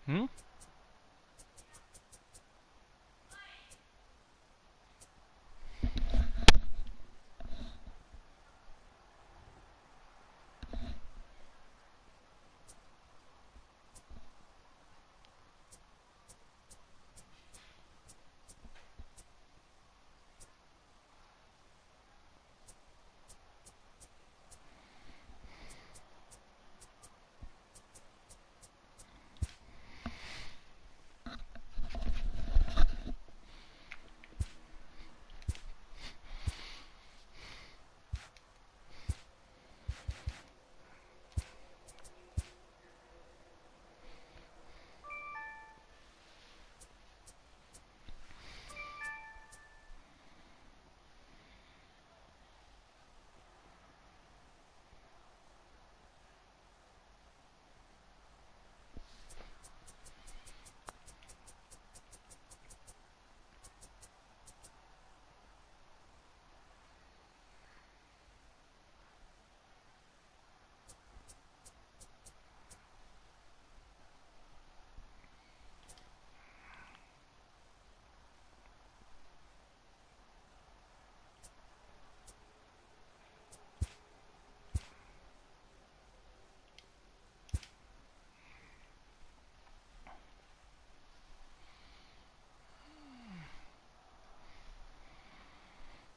嗯，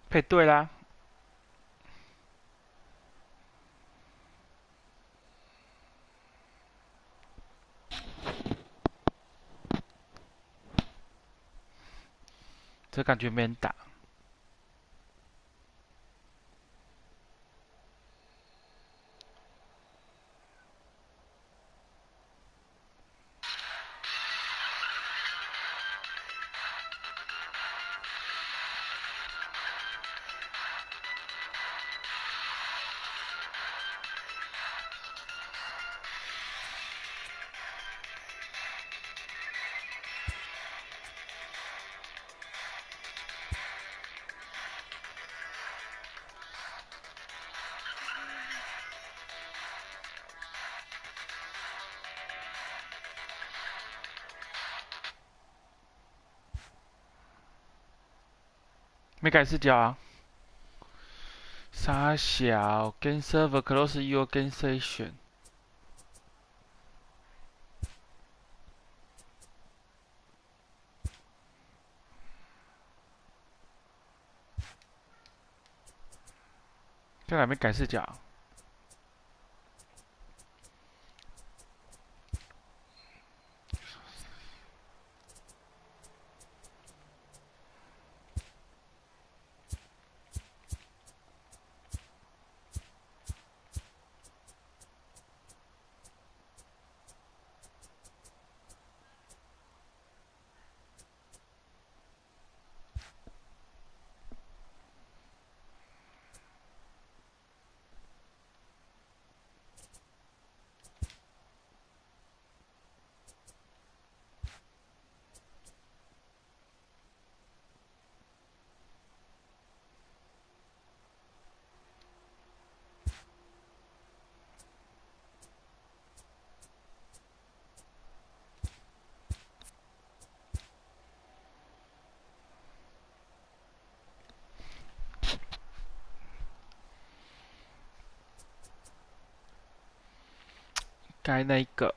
配对啦。这感觉没人打。没改视角啊。傻小，Game server close your game session。这还没改视角。该那一个。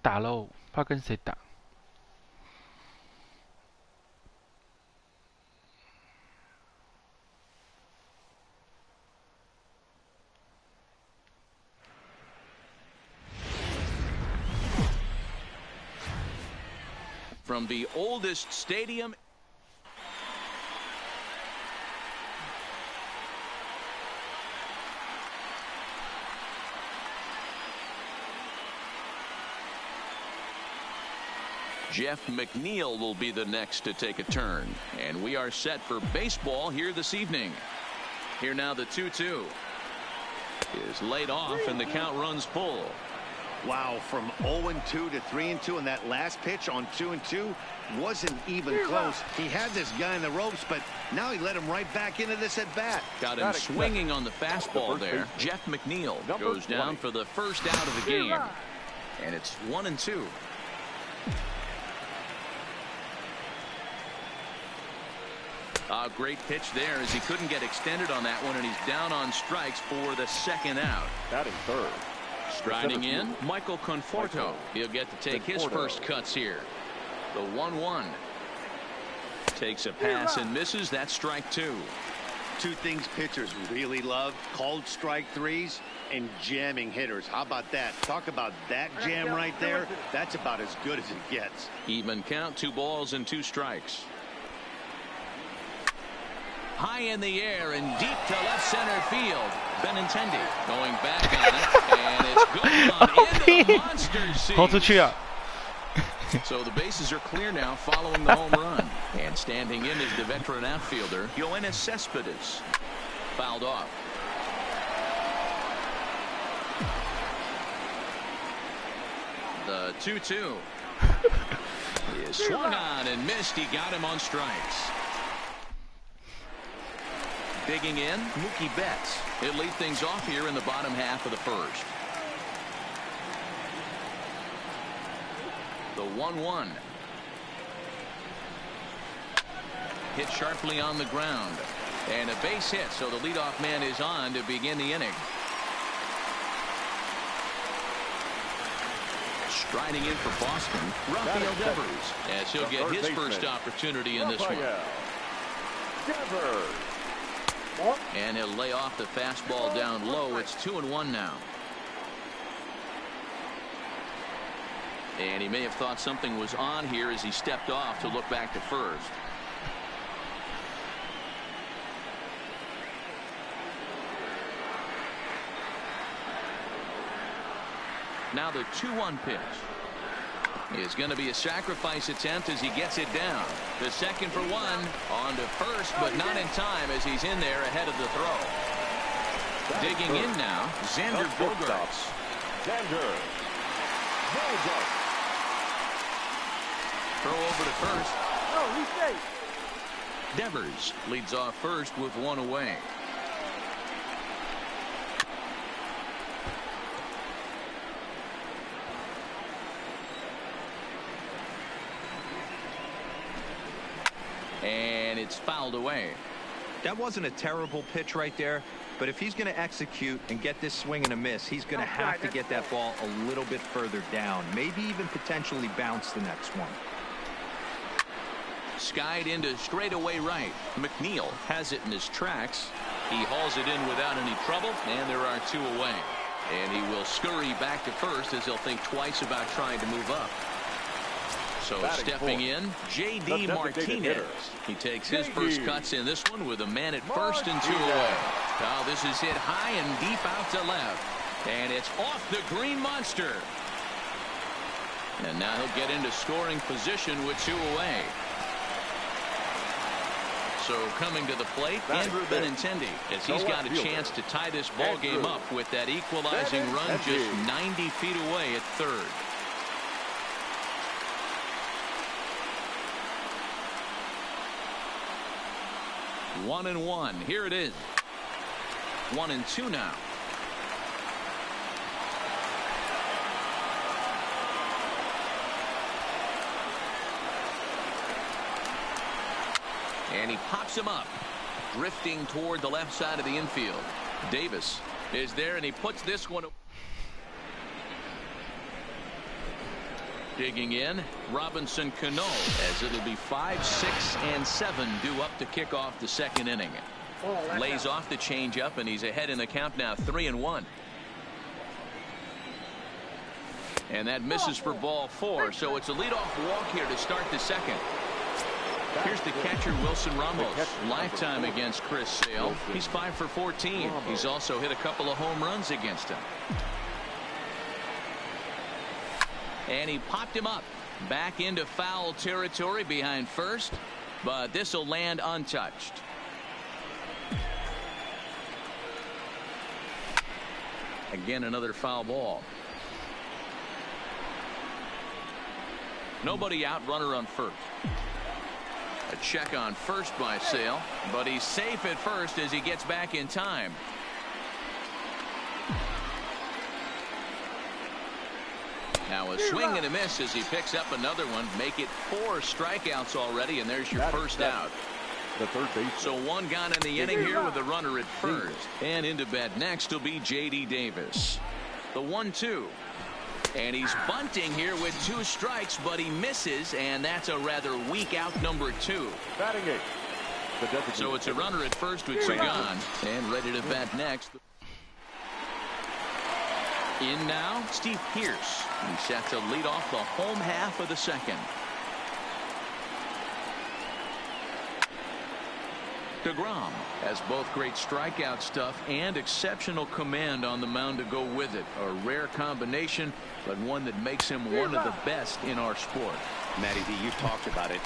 打喽，怕跟谁打？ From the oldest stadium. Jeff McNeil will be the next to take a turn, and we are set for baseball here this evening. Here now the 2-2 is laid off and the count runs full. Wow, from 0-2 to 3-2, and that last pitch on 2-2 wasn't even close. He had this guy in the ropes, but now he let him right back into this at bat. Got him swinging on the fastball there. Jeff McNeil goes down for the first out of the game, and it's 1-2. A great pitch there as he couldn't get extended on that one, and he's down on strikes for the second out. Batting third. Striding in, Michael Conforto. He'll get to take his first cuts here. The 1-1. Takes a pass and misses. That's strike two. Two things pitchers really love: called strike threes and jamming hitters. How about that? Talk about that jam right there. That's about as good as it gets. Even count, 2 balls and 2 strikes. High in the air and deep to left center field. Benintendi going back on it, and it's gone into the monster seat. 抛出去啊！ So the bases are clear now following the home run. And standing in is the veteran outfielder, Yoenis Cespedes. Fouled off. The 2-2 is swung on and missed. He got him on strikes. Digging in, Mookie Betts. He'll lead things off here in the bottom half of the first. The 1-1. Hit sharply on the ground. And a base hit, so the leadoff man is on to begin the inning. Striding in for Boston, Rafael Devers, as he'll get his first opportunity in this one. Devers. And he'll lay off the fastball down low. It's 2-1 now. And he may have thought something was on here as he stepped off to look back to first. Now the 2-1 pitch is going to be a sacrifice attempt as he gets it down. The second for one, on to first, but not in time as he's in there ahead of the throw. Digging in now, Xander Bogaerts. Xander Bogaerts. Throw over to first. No, he's safe. Devers leads off first with one away. And it's fouled away. That wasn't a terrible pitch right there, but if he's going to execute and get this swing and a miss, he's going to have to get that ball a little bit further down, maybe even potentially bounce the next one. Skied into straightaway right. McNeil has it in his tracks. He hauls it in without any trouble, and there are 2 away. And he will scurry back to first as he'll think twice about trying to move up. So stepping in, J.D. Martinez. He takes his first cuts in this one with a man at first and 2 away. Now this is hit high and deep out to left. And it's off the green monster. And now he'll get into scoring position with 2 away. So coming to the plate, Andrew Benintendi, as he's got a chance to tie this ball game up with that equalizing run just 90 feet away at third. One and one. Here it is. 1-2 now. And he pops him up, drifting toward the left side of the infield. Davis is there, and he puts this one. Digging in, Robinson Cano, as it'll be 5, 6, and 7 due up to kick off the second inning. Lays off the changeup, and he's ahead in the count now, 3-1. And that misses for ball 4, so it's a leadoff walk here to start the second. Here's the catcher, Wilson Ramos. Lifetime against Chris Sale. He's 5 for 14. He's also hit a couple of home runs against him. And he popped him up. Back into foul territory behind first, but this will land untouched. Again, another foul ball. Nobody out, runner on first. A check on first by Sale, but he's safe at first as he gets back in time. Now a swing and a miss as he picks up another one. Make it 4 strikeouts already, and there's your first out. The third base. So one gone in the inning here with a runner at first. And into bat next will be J.D. Davis. The 1-2. And he's bunting here with 2 strikes, but he misses, and that's a rather weak out, number 2. Batting 8. So it's a runner at first with 2 gone, and ready to bat next. In now, Steve Pearce. He's set to lead off the home half of the second. DeGrom has both great strikeout stuff and exceptional command on the mound to go with it. A rare combination, but one that makes him one of the best in our sport. Matty D, you talked about it.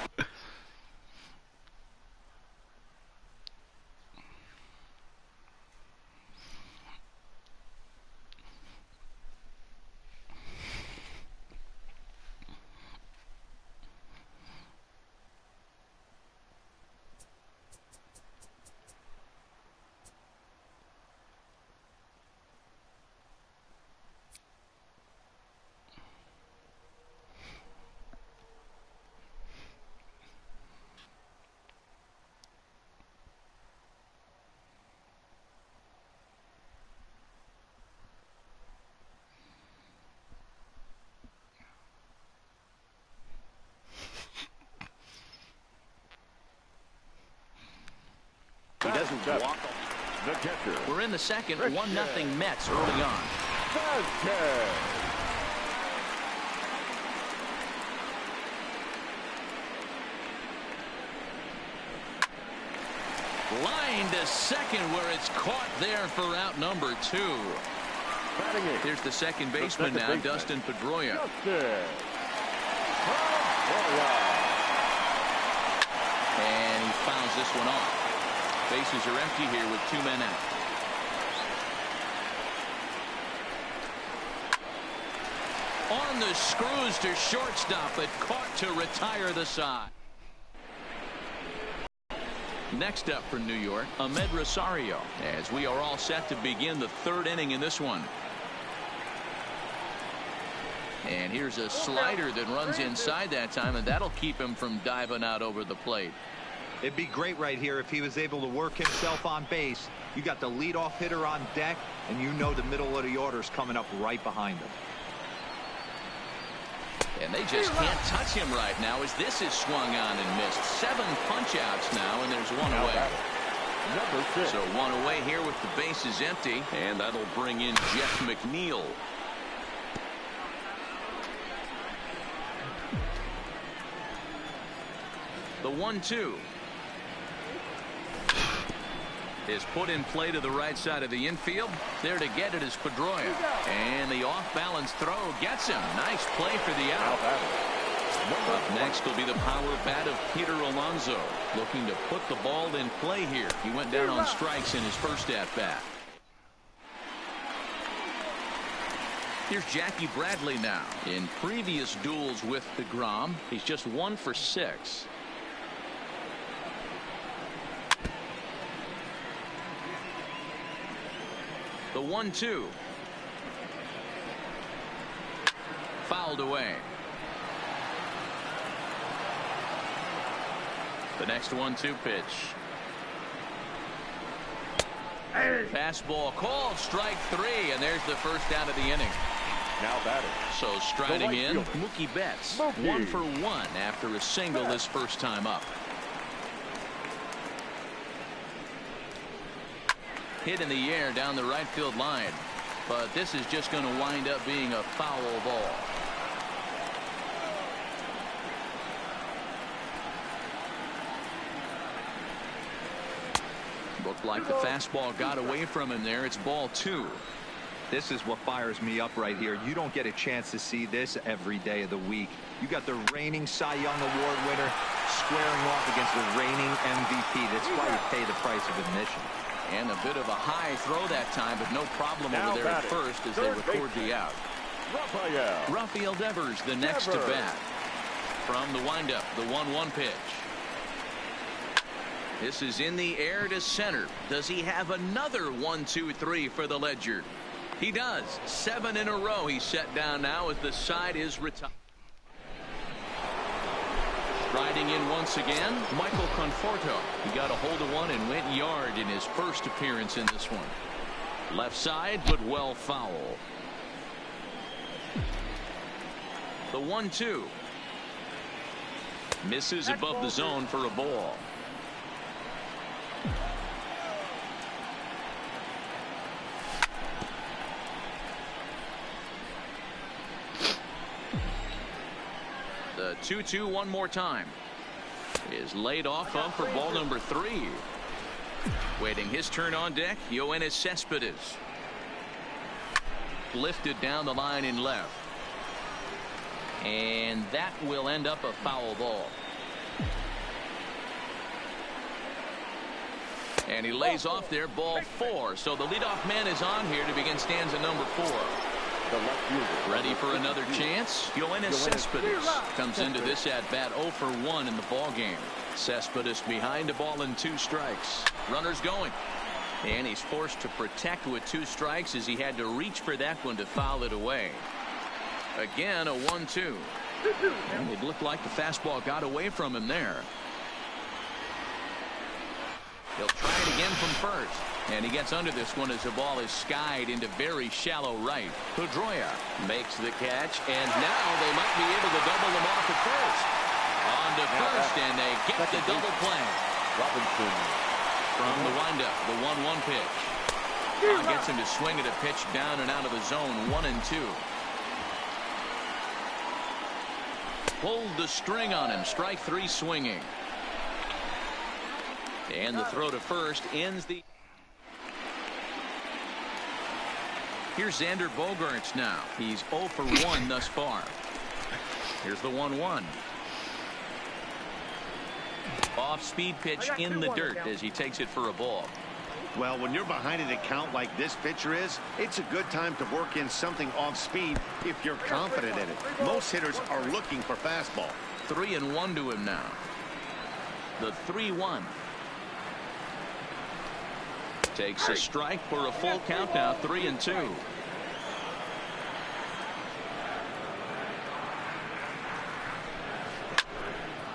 He doesn't walk. The catcher. We're in the second, 1-0 Mets early on. Vasquez. Line to second where it's caught there for out number 2. Batting 8. Here's the second baseman now, Dustin Pedroia. And he fouls this one off. Bases are empty here with 2 men out. On the screws to shortstop, but caught to retire the side. Next up for New York, Ahmed Rosario, as we are all set to begin the 3rd inning in this one. And here's a slider that runs inside that time, and that'll keep him from diving out over the plate. It'd be great right here if he was able to work himself on base. You got the leadoff hitter on deck, and you know the middle of the order's coming up right behind him. And they just can't touch him right now as this is swung on and missed. 7 punch-outs now, and there's 1 away. Number 6. So 1 away here with the bases empty, and that'll bring in Jeff McNeil. The 1-2 is put in play to the right side of the infield. There to get it is Pedroia. And the off-balance throw gets him. Nice play for the out. Up next will be the power bat of Peter Alonso, looking to put the ball in play here. He went down on strikes in his first at-bat. Here's Jackie Bradley now. In previous duels with DeGrom, he's just 1 for 6. The 1-2. Fouled away. The next 1-2 pitch. Fastball called, strike 3, and there's the first out of the inning. Now batting. So striding right in, fielder. Mookie Betts. Mookie. 1 for 1 after a single his first time up. Hit in the air down the right field line. But this is just going to wind up being a foul ball. Looked like the fastball got away from him there. It's ball 2. This is what fires me up right here. You don't get a chance to see this every day of the week. You got the reigning Cy Young Award winner squaring off against the reigning MVP. That's why you pay the price of admission. And a bit of a high throw that time, but no problem Now over there at batting. first as they Third record baseman. the out. Rafael. Rafael Devers, the next to Devers. bat. From the windup, the 1-1 pitch. This is in the air to center. Does he have another 1-2-3 for the Ledger? He does. 7 in a row he's set down now as the side is retired. Riding in once again, Michael Conforto. He got a hold of one and went yard in his first appearance in this one. Left side, but well foul. The 1-2. Misses above the zone for a ball. The 2-2 one more time is laid off of for ball number 3. Waiting his turn on deck, Yoenis Cespedes. Lifted down the line in left. And that will end up a foul ball. And he lays off there, ball 4. So the leadoff man is on here to begin stanza number 4. The left fielder. Ready for another chance? Yoenis Cespedes comes into this at bat 0 for 1 in the ball game. Cespedes behind a ball and 2 strikes. Runners going. And he's forced to protect with 2 strikes as he had to reach for that one to foul it away. Again, a 1-2. And it looked like the fastball got away from him there. He'll try it again from first. And he gets under this one as the ball is skied into very shallow right. Pedroia makes the catch, and now they might be able to double him off at first. On to first, and they get the double play. Robinson. From the windup, the 1-1 pitch. Gets him to swing at a pitch down and out of the zone, 1-2. Pulled the string on him, strike 3 swinging. And the throw to first ends the... Here's Xander Bogaerts now. He's 0 for 1 thus far. Here's the 1-1. Off-speed pitch in the dirt as he takes it for a ball. Well, when you're behind an account like this pitcher is, it's a good time to work in something off speed if you're confident in it. Most hitters are looking for fastball. 3-1 to him now. The 3-1. Takes a strike for a full count now, 3-2.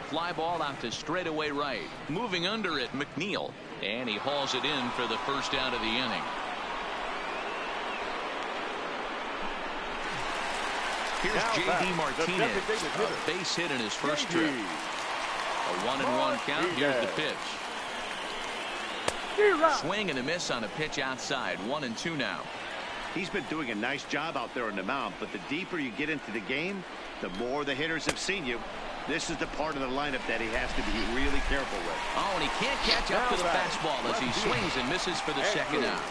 Fly ball out to straightaway right. Moving under it, McNeil. And he hauls it in for the first out of the inning. Here's J.D. Martinez. A base hit in his first trip. A 1-1 count. Here's the pitch. Swing and a miss on a pitch outside. 1-2 now. He's been doing a nice job out there on the mound, but the deeper you get into the game, the more the hitters have seen you. This is the part of the lineup that he has to be really careful with. Oh, and he can't catch up to the fastball as he swings and misses for the second out.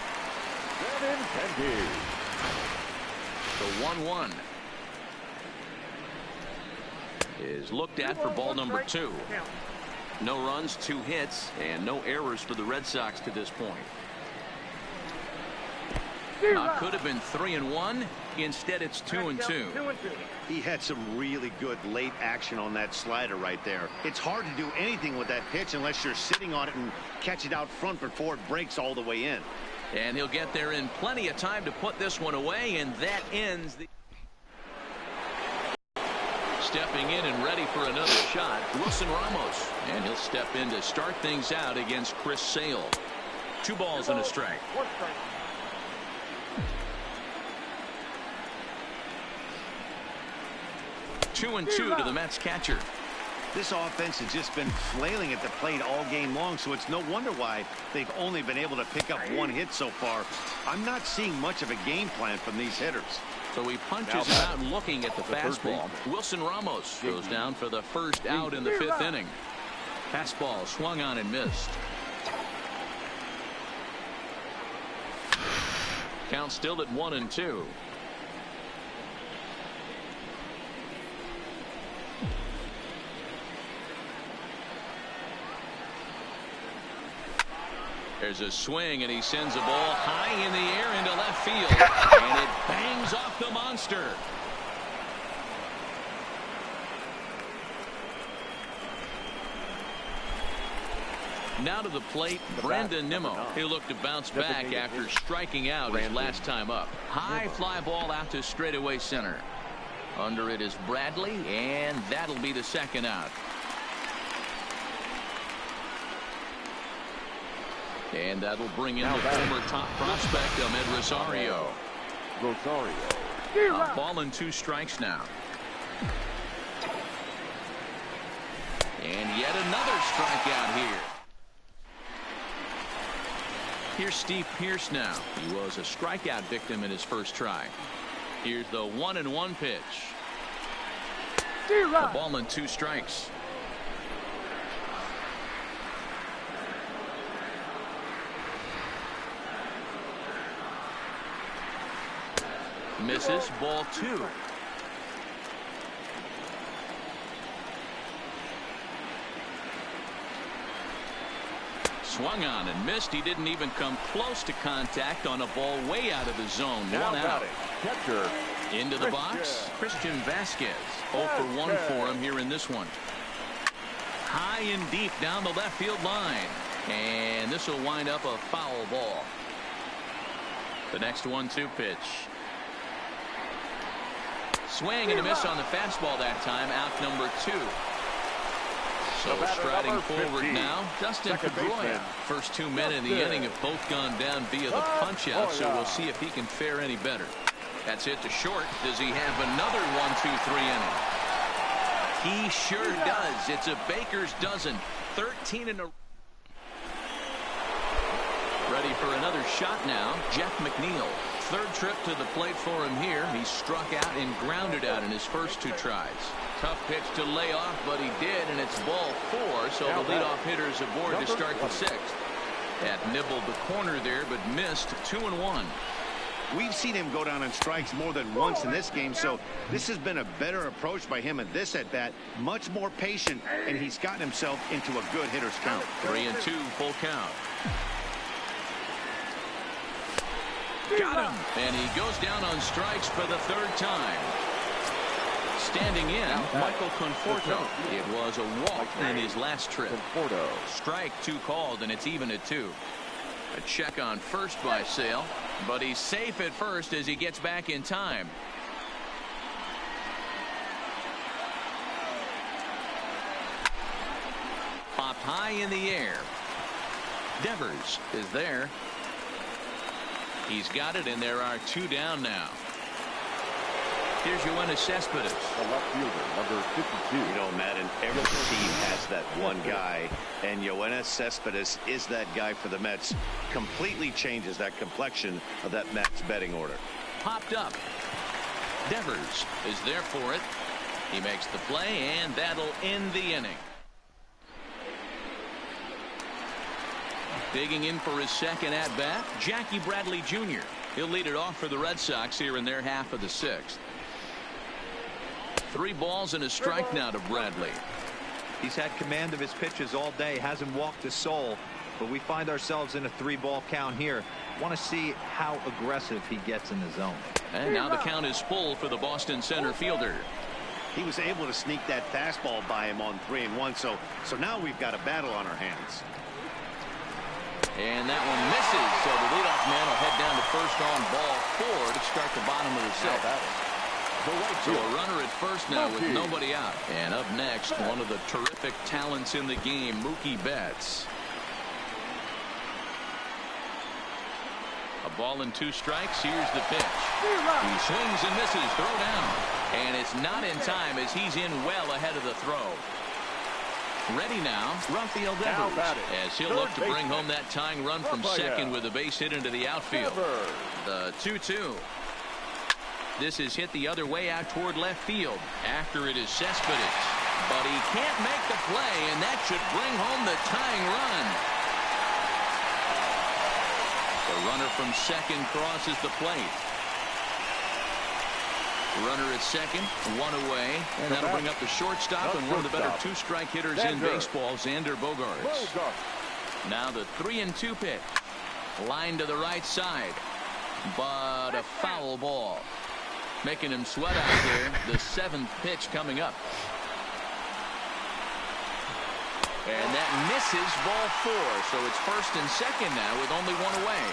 The 1-1 is looked at for ball number 2. No runs, 2 hits, and no errors for the Red Sox to this point. Could have been 3-1. Instead, it's 2-2. He had some really good late action on that slider right there. It's hard to do anything with that pitch unless you're sitting on it and catch it out front before it breaks all the way in. And he'll get there in plenty of time to put this one away, and that ends the... Stepping in and ready for another shot, Wilson Ramos. And he'll step in to start things out against Chris Sale. 2 balls and a strike. 2-2 to the Mets catcher. This offense has just been flailing at the plate all game long, so it's no wonder why they've only been able to pick up one hit so far. I'm not seeing much of a game plan from these hitters. So he punches it out looking at the fastball. Wilson Ramos goes down for the first out in the 5th inning. Fastball swung on and missed. Count still at 1-2. There's a swing, and he sends a ball high in the air into left field, and it bangs off the monster. Now to the plate, Brandon Nimmo. He'll look to bounce back after striking out his last time up. High fly ball out to straightaway center. Under it is Bradley, and that'll be the second out. And that'll bring in the former top prospect, Ahmed Rosario. A ball and 2 strikes now. And yet another strikeout here. Here's Steve Pearce now. He was a strikeout victim in his first try. Here's the 1-1 pitch. A ball and 2 strikes. Misses, ball 2. Swung on and missed. He didn't even come close to contact on a ball way out of the zone. Now 1 out. Catcher. Into the box, Christian Vasquez. 0 for 1 for him here in this one. High and deep down the left field line. And this will wind up a foul ball. The next 1-2 pitch. Swing and a miss on the fastball that time. Out number 2. So striding forward now, Dustin Pedroia. First 2 men in the inning have both gone down via the punch out, so we'll see if he can fare any better. That's hit to short. Does he have another 1-2-3 inning? He sure does. It's a baker's dozen. 13 in a. Ready for another shot now. Jeff McNeil. 3rd trip to the plate for him here. He struck out and grounded out in his first 2 tries. Tough pitch to lay off, but he did, and it's ball 4, so the leadoff hitter is aboard to start the 6th. That nibbled the corner there, but missed. 2-1. We've seen him go down on strikes more than once in this game, so this has been a better approach by him at this at-bat. Much more patient, and he's gotten himself into a good hitter's count. 3-2, full count. Got him, and he goes down on strikes for the 3rd time. Standing in, Michael Conforto. It was a walk in his last trip. Strike 2 called, and it's even at 2. A check on first by Sale, but he's safe at first as he gets back in time. Popped high in the air. Devers is there. He's got it, and there are 2 down now. Here's Yoenis Cespedes. The left fielder, number 52. You know, Madden, every team has that one guy, and Yoenis Cespedes is that guy for the Mets. Completely changes that complexion of that Mets betting order. Popped up. Devers is there for it. He makes the play, and that'll end the inning. Digging in for his 2nd at-bat, Jackie Bradley Jr. He'll lead it off for the Red Sox here in their half of the 6th. 3 balls and a strike now to Bradley. He's had command of his pitches all day, hasn't walked a soul, but we find ourselves in a 3-ball count here. Want to see how aggressive he gets in the zone. And now the count is full for the Boston center fielder. He was able to sneak that fastball by him on 3-1, so now we've got a battle on our hands. And that one misses, so the leadoff man will head down to first on ball 4 to start the bottom of the 6th. So a runner at first now with nobody out. And up next, one of the terrific talents in the game, Mookie Betts. A Ball and 2 strikes. Here's the pitch. He swings and misses. Throw down. And it's not in time as he's in well ahead of the throw. Ready now, Rafael Devers, as he'll look to bring home that tying run from second with a base hit into the outfield. The 2-2. This is hit the other way out toward left field. After it is Cespedes. But he can't make the play, and that should bring home the tying run. The runner from second crosses the plate. Runner at second, 1 away, and that'll bring up the shortstop and one of the better 2-strike hitters in baseball, Xander Bogaerts. Now the 3-2 pitch. Line to the right side, but a foul ball. Making him sweat out there. The 7th pitch coming up. And that misses ball 4, so it's first and second now with only 1 away.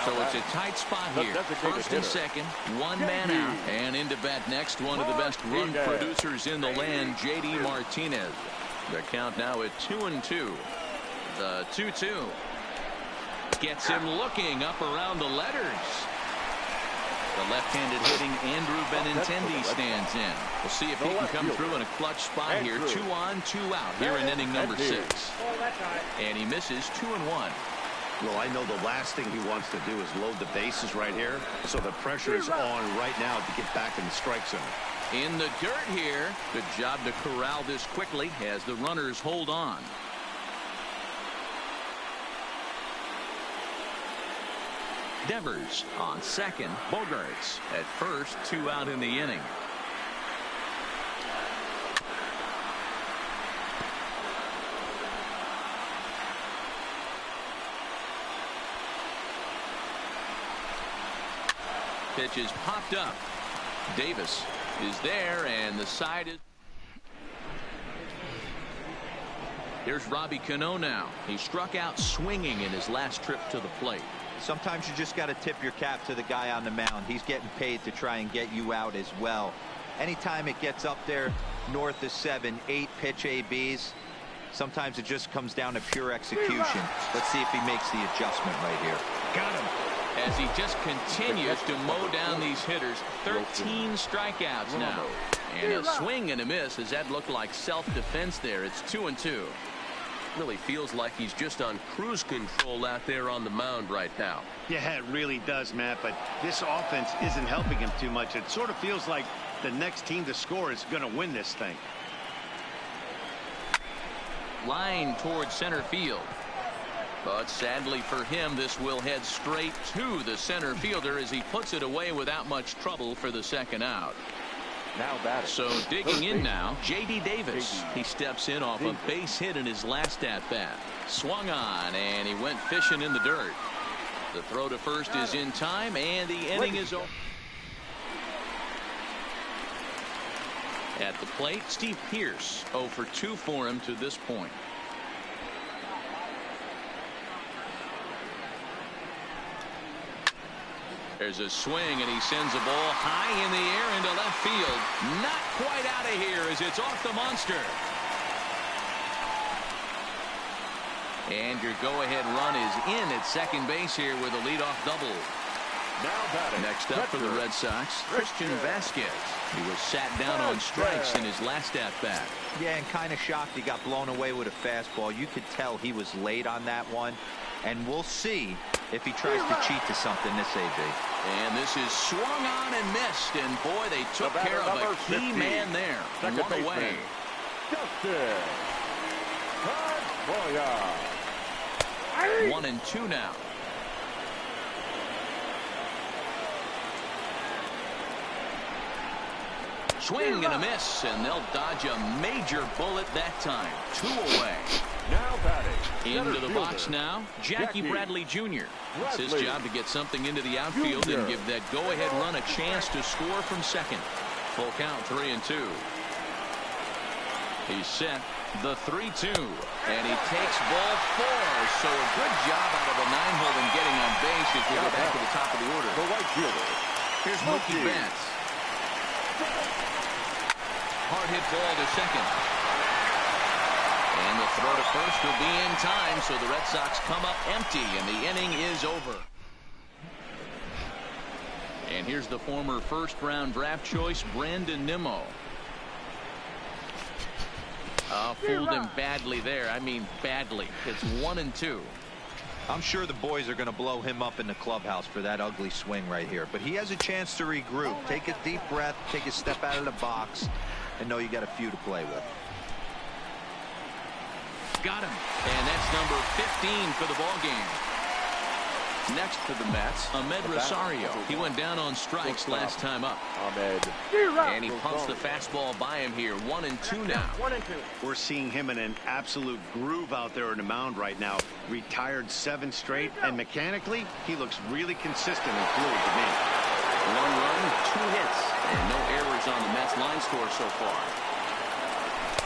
So it's a tight spot here. First and second, 1 man out. And into bat next, one of the best run producers in the land, J.D. Martinez. The count now at 2-2. The 2-2. Gets him looking up around the letters. The left-handed hitting Andrew Benintendi stands in. We'll see if he can come through in a clutch spot here. 2 on, 2 out here in inning number 6. And he misses 2-1. Well, I know the last thing he wants to do is load the bases right here. So the pressure is on right now to get back in the strike zone. In the dirt here. Good job to corral this quickly as the runners hold on. Devers on second. Bogaerts at first. 2 out in the inning. Pitch is popped up. Davis is there, and the side is. Here's Robbie Cano now. He struck out swinging in his last trip to the plate. Sometimes you just got to tip your cap to the guy on the mound. He's getting paid to try and get you out as well. Anytime it gets up there north of 7, 8 pitch ABs, sometimes it just comes down to pure execution. Let's see if he makes the adjustment right here. Got him. As he just continues to mow down these hitters. 13 strikeouts now. And a swing and a miss as that looked like self-defense there. It's 2-2. Really feels like he's just on cruise control out there on the mound right now. Yeah, it really does, Matt, but this offense isn't helping him too much. It sort of feels like the next team to score is going to win this thing. Line towards center field. But sadly for him, this will head straight to the center fielder as he puts it away without much trouble for the second out. Now batting. So digging in now, J.D. Davis. He steps in off a base hit in his last at-bat. Swung on, and he went fishing in the dirt. The throw to first is in time, and the inning is over. At the plate, Steve Pearce, 0 for 2 for him to this point. There's a swing, and he sends a ball high in the air into left field. Not quite out of here as it's off the monster. And your go-ahead run is in at second base here with a leadoff double. Now batting. Next up for the Red Sox, Christian Vasquez. He was sat down on strikes in his last at-bat. Yeah, and kind of shocked he got blown away with a fastball. You could tell he was late on that one. And we'll see if he tries to cheat to something this AB. And this is swung on and missed. And boy, they took care of a key man there. 1 away. Justin Pedroia. 1-2 now. Swing and a miss, and they'll dodge a major bullet that time. 2 away. Now batting. Into the box now, Jackie Bradley Jr. It's his job to get something into the outfield and give that go-ahead run a chance to score from second. Full count, 3-2. He's set, the 3-2, and he takes ball 4. So a good job out of the 9-hole in getting on base as we go back to the top of the order. The right fielder. Here's Mookie Betts. Hard hit ball to second. And the throw to first will be in time, so the Red Sox come up empty, and the inning is over. And here's the former first-round draft choice, Brandon Nimmo. Fooled him badly there. I mean badly. It's 1-2. I'm sure the boys are going to blow him up in the clubhouse for that ugly swing right here. But he has a chance to regroup. Take a deep breath, take a step out of the box, and know you got a few to play with. Got him. And that's number 15 for the ball game. Next for the Mets, Ahmed Rosario. He went down on strikes last time up. Ahmed. And he pumps the fastball by him here. 1-2 now. We're seeing him in an absolute groove out there on the mound right now. Retired 7 straight, and mechanically, he looks really consistent and fluid to me. 1 run, 2 hits, and no errors on the Mets line score so far.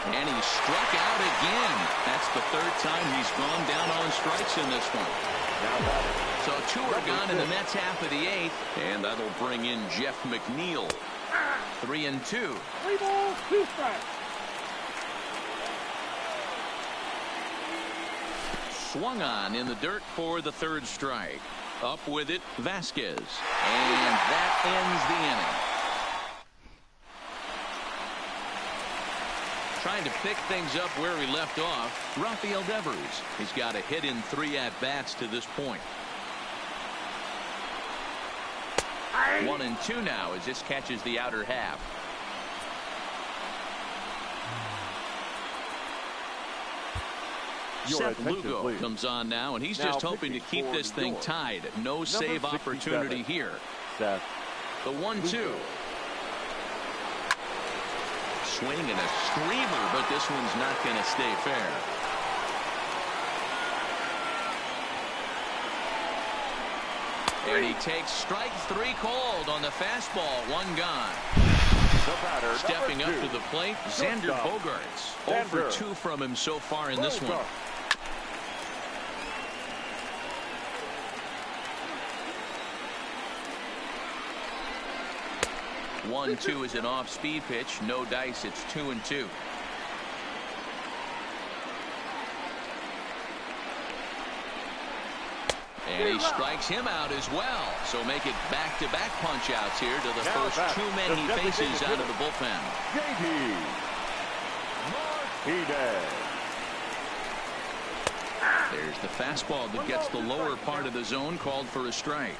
And he struck out again. That's the 3rd time he's gone down on strikes in this one. So 2 are gone in the Mets half of the 8th, and that'll bring in Jeff McNeil. 3-2. 3 balls, 2 strikes. Swung on in the dirt for the 3rd strike. Up with it, Vasquez. And that ends the inning. Trying to pick things up where he left off, Rafael Devers. He's got a hit in 3 at-bats to this point. 1-2 now as this catches the outer half. Seth Lugo comes on now, and he's just hoping to keep this thing tied. No save opportunity here. Seth. The 1-2. Swing and a screamer, but this one's not going to stay fair. And he takes strike 3 called on the fastball. 1 gone. Stepping up to the plate, Xander Bogaerts. 0 for 2 from him so far in this one. One-two is an off-speed pitch. No dice. It's 2-2. And he strikes him out as well. So make it back-to-back punch-outs here to the first 2 men he faces out of the bullpen. JD Martinez. There's the fastball that gets the lower part of the zone, called for a strike.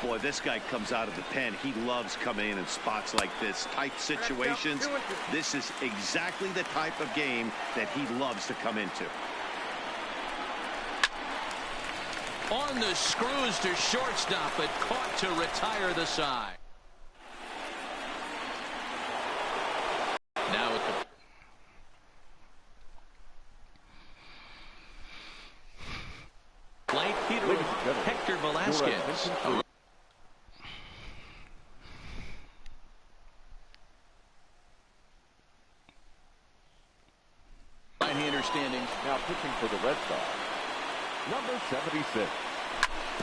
Boy, this guy comes out of the pen. He loves coming in spots like this, tight situations. This is exactly the type of game that he loves to come into. On the screws to shortstop, but caught to retire the side. Now at the plate, Hector Velasquez. Right-hander standing. Now pitching for the Red Sox, number 76.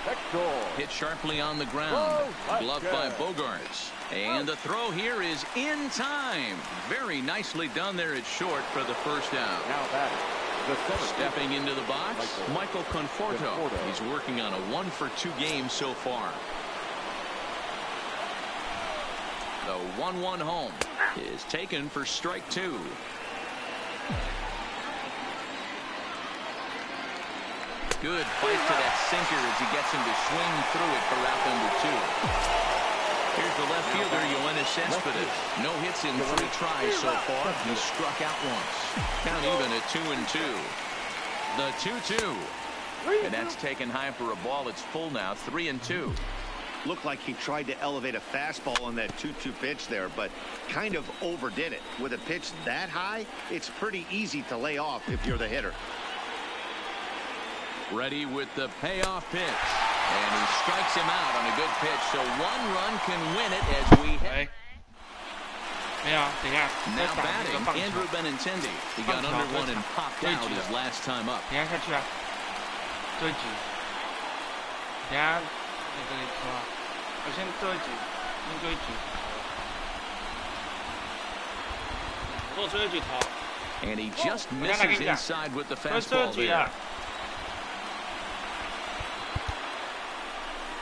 Hector. Hit sharply on the ground. Gloved by Bogaerts. And the throw here is in time. Very nicely done there at short for the first out. Now batting, the 7th. Stepping into the box, Michael Conforto. He's working on a 1 for 2 game so far. The 1-1 home is taken for strike 2. Good fight to that sinker as he gets him to swing through it for out number 2. Here's the left fielder, Yoenis Cespedes. No hits in 3 tries so far. He struck out once. Count even at 2-2. The 2-2. And that's taken high for a ball. It's full now. 3-2. Looked like he tried to elevate a fastball on that 2-2 pitch there, but kind of overdid it. With a pitch that high, it's pretty easy to lay off if you're the hitter. Ready with the payoff pitch. And he strikes him out on a good pitch. So 1 run can win it as we head. Now batting, Andrew Benintendi. He got under 1 and popped out his last time up. 等下下去啊，这一局，等下那个你说，我先这一局，先这一局，我这一局投。 And he just misses inside with the fastball there.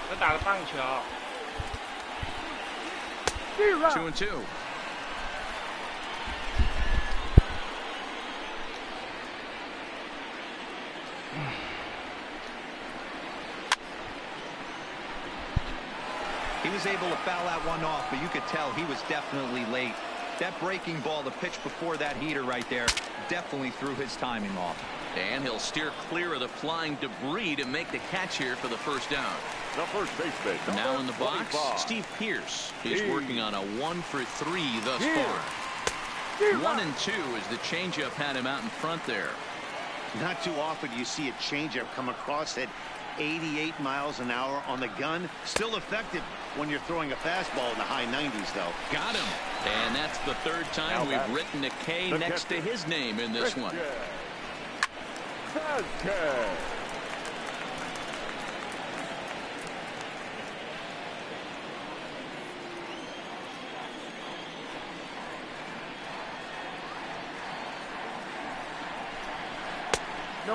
我打个棒球， 2-2. He was able to foul that one off, but you could tell he was definitely late. That breaking ball, the pitch before that heater right there, definitely threw his timing off. And he'll steer clear of the flying debris to make the catch here for the first down. The first baseman. Now in the box, 25. Steve Pearce. He's working on a 1-for-3 thus far. 1-2 as the changeup had him out in front there. Not too often you see a changeup come across at 88 miles an hour on the gun. Still effective when you're throwing a fastball in the high 90s, though. Got him. And that's the third time we've written a K next to his name in this one. Vasquez.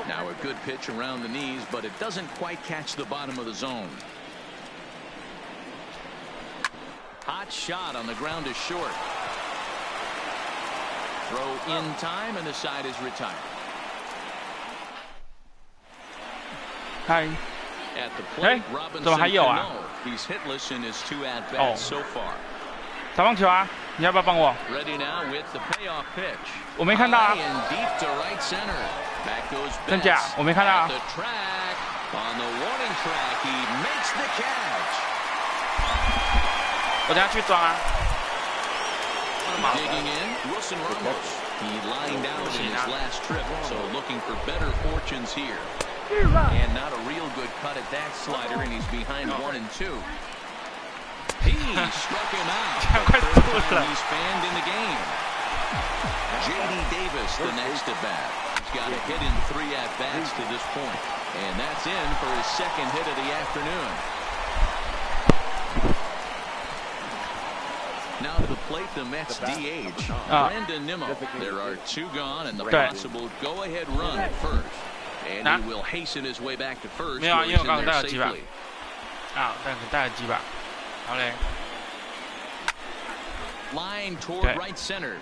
Now a good pitch around the knees, but it doesn't quite catch the bottom of the zone. Hot shot on the ground is short. Throw in time, and the side is retired. 嗨， At the plate, Hey, Robinson 怎么还有啊？ Cano. He's hitless in his 2 at-bats so far. 打棒球啊！你要不要帮我？ Ready now with the payoff pitch. 我没看到啊 High and deep to right center. Back goes 真假？ Betts. 我没看到 At 啊。 the track. On the warning track, he makes the catch. 我等下去抓啊。我的妈！ Digging in, Wilson Ramos. He lined out in his last trip, so looking for better fortunes here. And not a real good cut at that slider, and he's behind 1-2. He struck him out. First time he's fanned in the game. J.D. Davis, the next at bat. He's got a hit in 3 at-bats to this point. And that's in for his second hit of the afternoon. Now to the plate, the Mets DH, Brandon Nimmo. There are 2 gone and the possible go-ahead run at first. And he will hasten his way back to first, where he's in there safely. 啊，戴耳机吧。好嘞。 Line toward right center.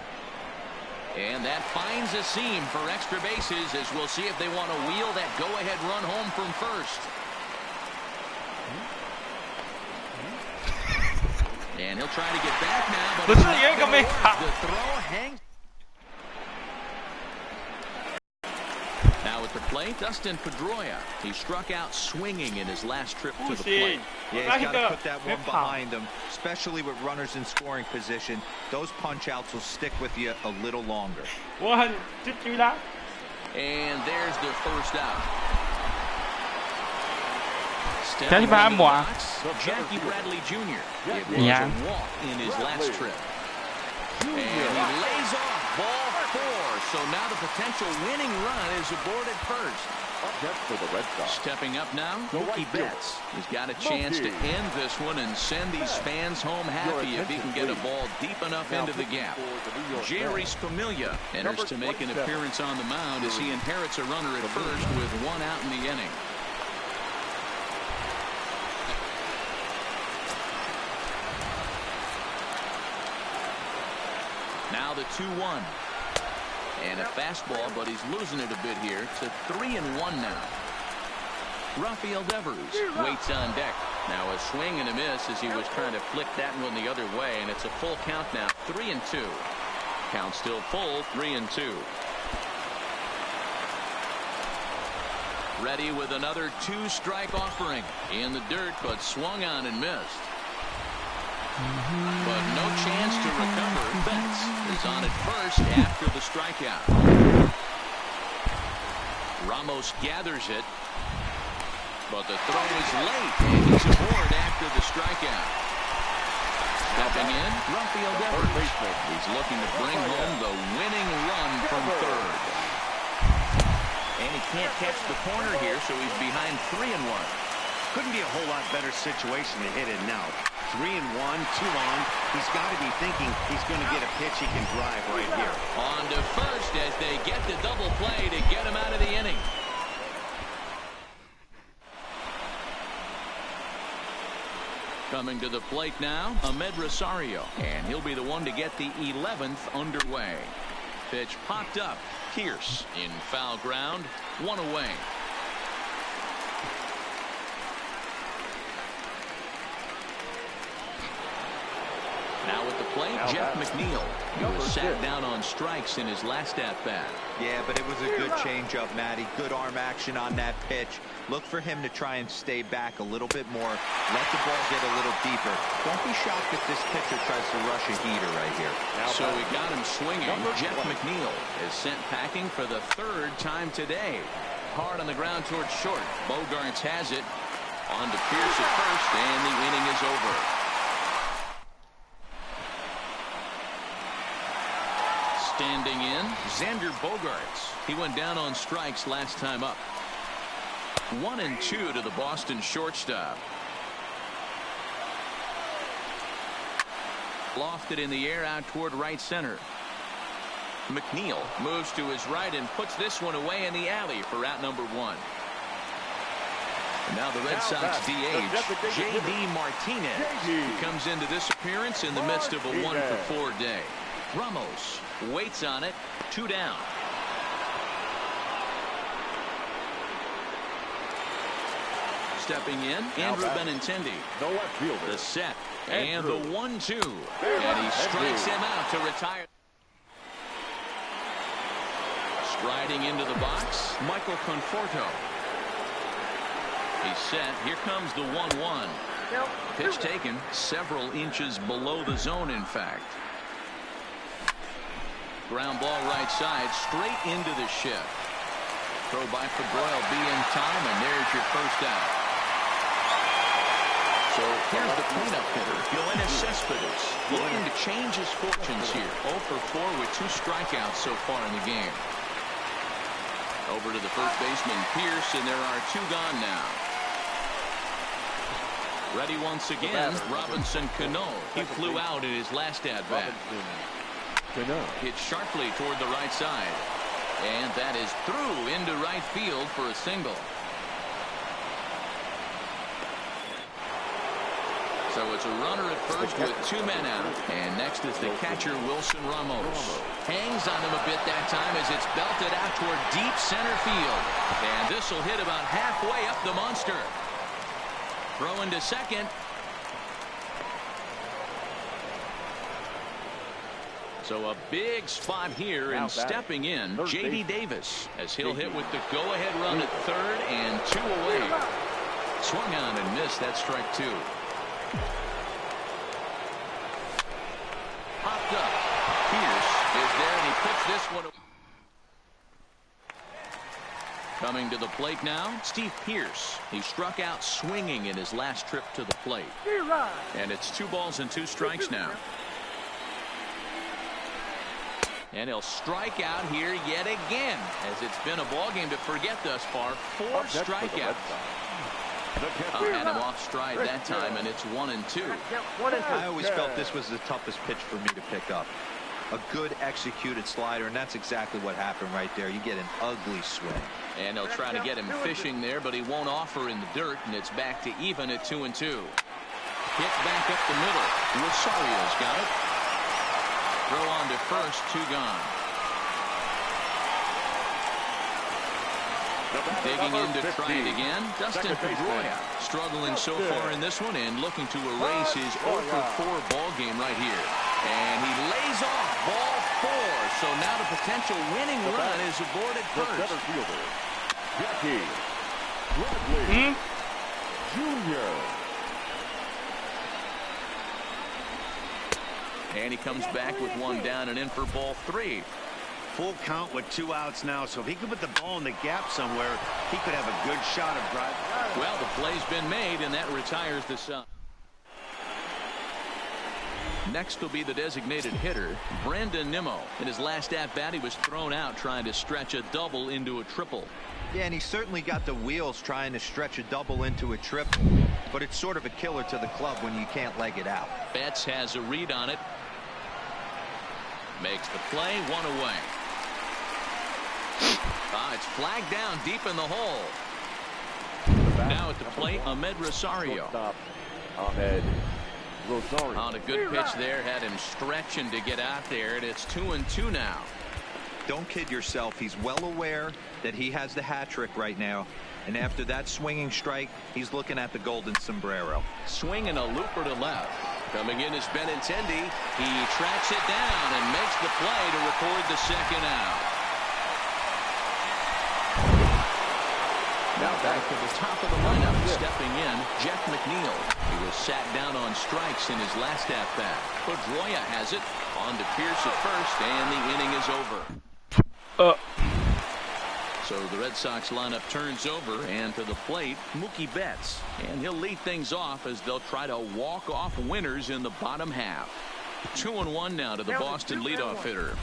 And that finds a seam for extra bases, as we'll see if they want to wheel that go-ahead run home from first. And he'll try to get back now, but it's not gonna work. The throw hangs. Now at the plate, Dustin Pedroia. He struck out swinging in his last trip to the plate. Yeah, he's got to put that one behind him, especially with runners in scoring position. Those punch-outs will stick with you a little longer. 我很积极啦。 And there's the first out. 等下去帮他按摩啊。 Jackie Bradley Jr. It was a walk in his last trip. And he lays off ball 4. So now the potential winning run is aboard at first. For the Red Sox. Stepping up now, Mookie Betts. He's got a chance to end this one and send these fans home happy if he can get a ball deep enough into the gap. Jeurys Familia enters to make an appearance on the mound as he inherits a runner at first with 1 out in the inning. Now the 2-1. And a fastball, but he's losing it a bit here to 3-1 now. Rafael Devers waits on deck. Now a swing and a miss as he was trying to flick that one the other way, and it's a full count now, 3-2. Count still full, 3-2. Ready with another 2-strike offering. In the dirt, but swung on and missed. But no chance to recover. Betts is on at first after the strikeout. Ramos gathers it, but the throw is late, and he's aboard after the strikeout. Stepping in, Rafael Devers. He's looking to bring home the winning run from third. And he can't catch the corner here, so he's behind 3-1. Couldn't be a whole lot better situation to hit in now. 3-1, 2 on. He's got to be thinking he's going to get a pitch he can drive right here. On to first as they get the double play to get him out of the inning. Coming to the plate now, Ahmed Rosario. And he'll be the one to get the 11th underway. Pitch popped up. Pierce in foul ground. 1 away. Now at the plate, Jeff McNeil, who was sat down on strikes in his last at-bat. Yeah, but it was a good changeup, Matty. Good arm action on that pitch. Look for him to try and stay back a little bit more. Let the ball get a little deeper. Don't be shocked if this pitcher tries to rush a heater right here. So we got him swinging. Jeff McNeil is sent packing for the 3rd time today. Hard on the ground towards short. Bogaerts has it. On to Pierce at first, and the inning is over. Standing in, Xander Bogaerts. He went down on strikes last time up. 1-2 to the Boston shortstop. Lofted in the air out toward right center. McNeil moves to his right and puts this one away in the alley for out number 1. And now the Red Sox DH, J.D. Martinez. He comes into this appearance in the midst of a 1-for-4 day. Ramos waits on it. 2 down. Stepping in, Andrew Benintendi. The set and the 1-2. And he strikes him out to retire. Striding into the box, Michael Conforto. He's set. Here comes the 1-1. Pitch taken several inches below the zone, in fact. Ground ball right side, straight into the shift. Throw by Figueroa will be in time, and there's your first out. So here's the cleanup hitter, Yoenis Cespedes, looking to change his fortunes here. 0-for-4 with 2 strikeouts so far in the game. Over to the first baseman, Pierce, and there are 2 gone now. Ready once again, Robinson Cano. He flew out in his last at-bat. Hit sharply toward the right side. And that is through into right field for a single. So it's a runner at first with 2 men out. And next is the catcher, Wilson Ramos. Hangs on him a bit that time as it's belted out toward deep center field. And this will hit about halfway up the monster. Throw into second. So a big spot here, and stepping in, J.D. Davis, as he'll hit with the go-ahead run at 3rd and 2 away. Swung on and missed. That strike 2. Popped up. Pierce is there, and he puts this one away. Coming to the plate now, Steve Pierce. He struck out swinging in his last trip to the plate. And it's 2 balls and 2 strikes now. And he'll strike out here yet again, as it's been a ball game to forget thus far. 4 strikeouts. Had him off stride that time, and it's 1-2. I always felt this was the toughest pitch for me to pick up. A good executed slider, and that's exactly what happened right there. You get an ugly swing. And they'll try to get him fishing there, but he won't offer in the dirt, and it's back to even at 2-2. Hit back up the middle. Rosario's got it. Throw on to first, 2 gone. Digging in to try it again, Dustin Pedroia. Struggling so far in this one and looking to erase his 0-for-4 ball game right here. And he lays off ball 4. So now the potential winning run is aboard at first. Jackie Bradley Jr. And he comes back with 1 down and in for ball 3. Full count with 2 outs now, so if he could put the ball in the gap somewhere, he could have a good shot of driving. Well, the play's been made, and that retires the side. Next will be the designated hitter, Brandon Nimmo. In his last at-bat, he was thrown out trying to stretch a double into a triple. Yeah, and he certainly got the wheels trying to stretch a double into a triple. But it's sort of a killer to the club when you can't leg it out. Betts has a read on it. Makes the play, 1 away. It's flagged down deep in the hole. Now at the plate, Ahmed Rosario. Ahmed Rosario. On a good pitch there, had him stretching to get out there, and it's 2-2 now. Don't kid yourself. He's well aware that he has the hat trick right now. And after that swinging strike, he's looking at the golden sombrero. Swinging a looper to left. Coming in is Benintendi. He tracks it down and makes the play to record the second out. Now back to the top of the lineup, stepping in, Jeff McNeil. He was sat down on strikes in his last at-bat. Pedroia has it. On to Pierce at first, and the inning is over. So the Red Sox lineup turns over, and to the plate, Mookie Betts. And he'll lead things off as they'll try to walk off winners in the bottom half. 2-1 now to the Boston leadoff hitter.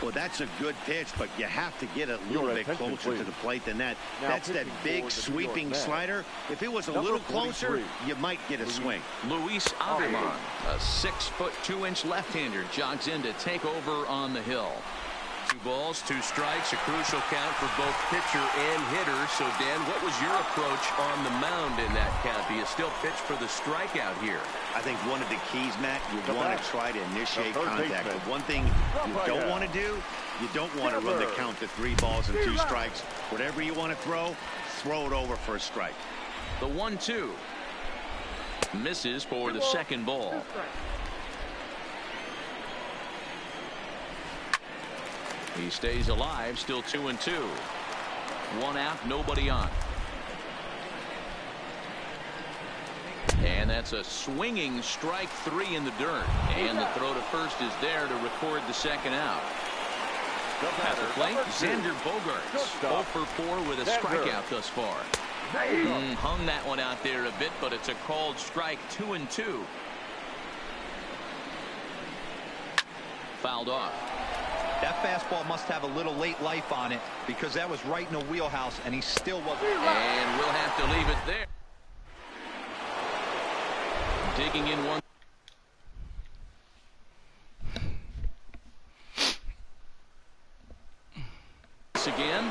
Well, that's a good pitch, but you have to get a little bit closer to the plate than that. That's that big sweeping slider. If it was a little closer, you might get a swing. Luis Avilan, a 6'2" left-hander, jogs in to take over on the hill. 2 balls, 2 strikes, a crucial count for both pitcher and hitter. So, Dan, what was your approach on the mound in that count? Do you still pitch for the strikeout here? I think one of the keys, Matt, you want to try to initiate contact. But one thing you don't want to do, you don't want to run the count to 3 balls and 2 strikes. Whatever you want to throw it over for a strike. The 1-2 misses for the second ball. He stays alive, still 2-2. 1 out, nobody on. And that's a swinging strike 3 in the dirt. And the throw to first is there to record the second out. At the plate, Xander Bogaerts, 0 for 4 with a strikeout thus far. Hung that one out there a bit, but it's a called strike. 2-2. Fouled off. That fastball must have a little late life on it because that was right in the wheelhouse and he still wasn't. And we'll have to leave it there. Digging in one. Again,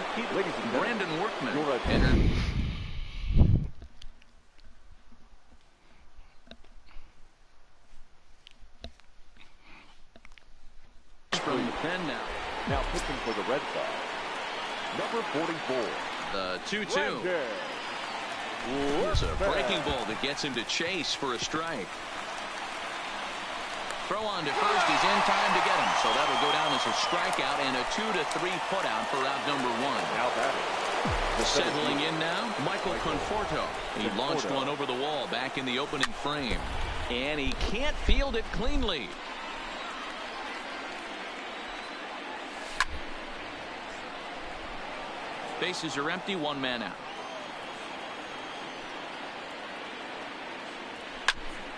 Brandon Workman entered. From the pen now. Now pitching for the Red Sox, number 44. The 2-2. It's a breaking ball that gets him to chase for a strike. Throw on to first. He's in time to get him. So that'll go down as a strikeout and a 2-3 putout for out number 1. Now batting. Settling in now, Michael Conforto. He launched one over the wall back in the opening frame. And he can't field it cleanly. Bases are empty, 1 man out.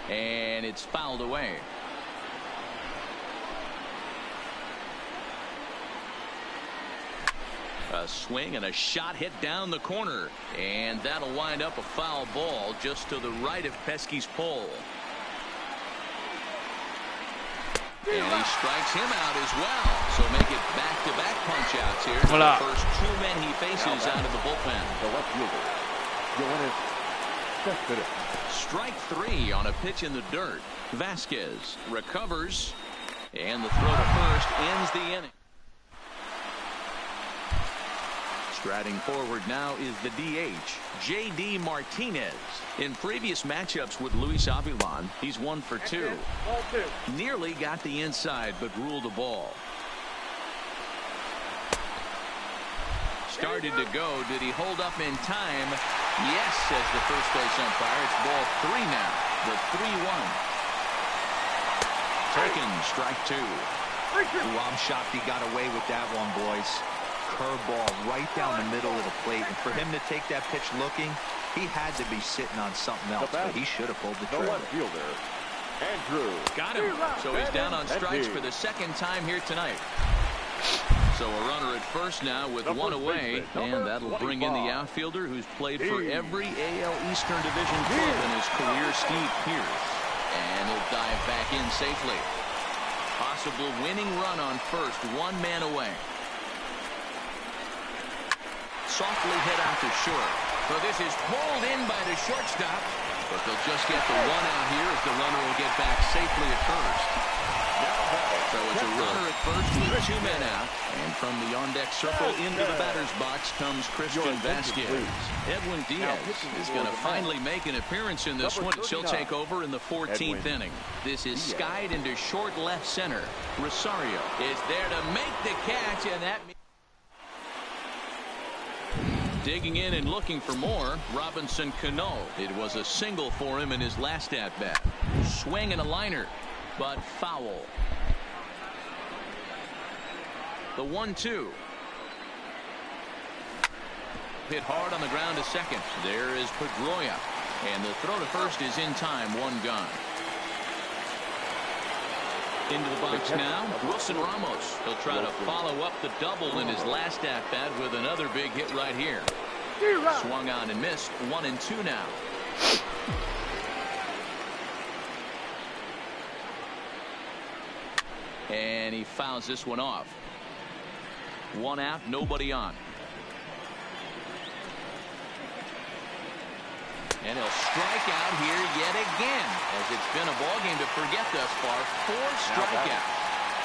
And it's fouled away. A swing and a shot hit down the corner. And that'll wind up a foul ball just to the right of Pesky's pole. And he strikes him out as well. So make it back-to-back punch-outs here. Voilà. The first 2 men he faces out of the bullpen. The left fielder, Yoenis Cespedes. Strike 3 on a pitch in the dirt. Vasquez recovers. And the throw to first ends the inning. Striding forward now is the DH, J.D. Martinez. In previous matchups with Luis Avilan, he's 1 for 2. Nearly got the inside, but ruled a ball. Started to go. Did he hold up in time? Yes, says the first base umpire. It's ball 3 now. The 3-1. Taken, strike 2. Ooh, I'm shocked he got away with that one, boys. Curveball right down the middle of the plate. And for him to take that pitch looking, he had to be sitting on something else, but he should have pulled the trigger. The left fielder, Andrew. Got him. So he's down on strikes for the second time here tonight. So a runner at first now with 1 away, and that'll bring in the outfielder who's played for every AL Eastern Division club in his career, Steve Pearce. And he'll dive back in safely. Possible winning run on first, 1 man away. Softly hit out to short. So this is pulled in by the shortstop. But they'll just get the one out here as the runner will get back safely at first. So it's a runner at first with 2 men out. And from the on-deck circle into the batter's box comes Christian Vasquez. Edwin Diaz is going to finally make an appearance in this one. He'll take over in the 14th inning. This is skied into short left center. Rosario is there to make the catch, and that digging in and looking for more, Robinson Cano. It was a single for him in his last at-bat. Swing and a liner, but foul. The 1-2. Hit hard on the ground to second. There is Pedroia. And the throw to first is in time. 1 gone. Into the box now, Wilson Ramos. He'll try to follow up the double in his last at-bat with another big hit right here. Swung on and missed. 1-2 now. And he fouls this one off. 1 out, nobody on. And he'll strike out here yet again, as it's been a ball game to forget thus far. 4 strikeouts.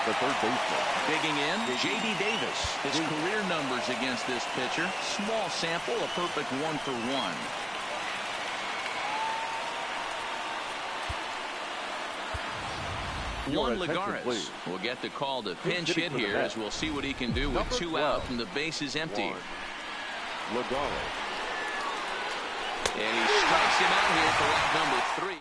The third baseman. Digging in, J.D. Davis. His career numbers against this pitcher. Small sample, a perfect 1 for 1. Juan Lagares will get the call to pinch hit here, as we'll see what he can do with 2 out and the bases empty. Lagares. And he strikes him out here for out number 3.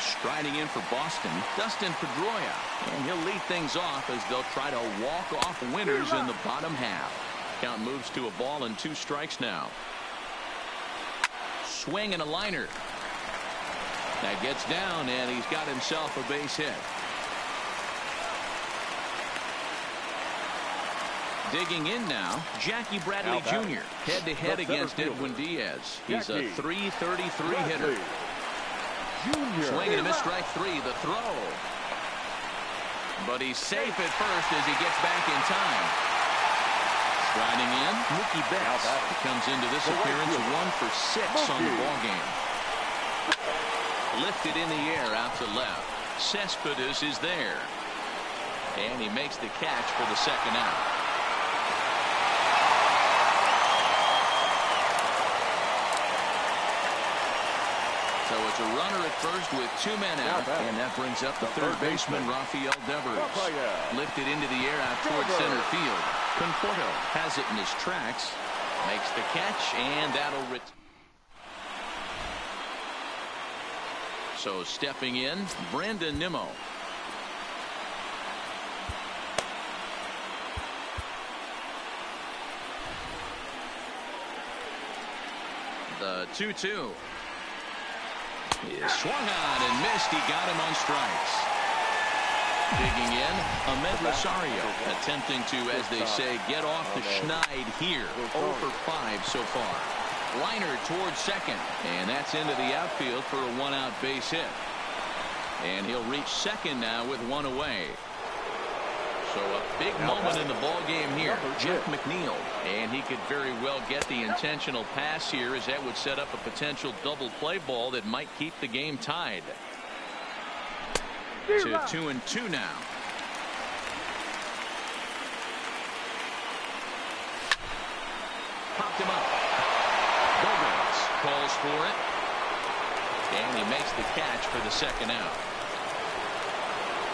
Striding in for Boston, Dustin Pedroia. And he'll lead things off as they'll try to walk off winners in the bottom half. Count moves to a ball and 2 strikes now. Swing and a liner. That gets down, and he's got himself a base hit. Digging in now, Jackie Bradley Jr. head-to-head against Edwin Diaz. He's a .333 hitter. Swing and a miss, strike 3, the throw. But he's safe at first as he gets back in time. Striding in, Mookie Betts comes into this appearance 1 for 6 on the ballgame. Lifted in the air out to left. Cespedes is there. And he makes the catch for the second out. So it's a runner at first with 2 men out. And that brings up the third baseman, Rafael Devers. Lifted into the air out towards center field. Conforto has it in his tracks. Makes the catch, and that'll return. So stepping in, Brandon Nimmo. The 2-2 is swung on and missed. He got him on strikes. Digging in, Ahmed Rosario attempting to, as they say, get off the schneid here. 0 for 5 so far. Liner towards second, and that's into the outfield for a 1-out base hit. And he'll reach second now with 1 away. So a big moment in the ball game here. Jeff McNeil, and he could very well get the intentional pass here, as that would set up a potential double play ball that might keep the game tied. To 2-2 now. Popped him up. Bogarts calls for it. And he makes the catch for the second out.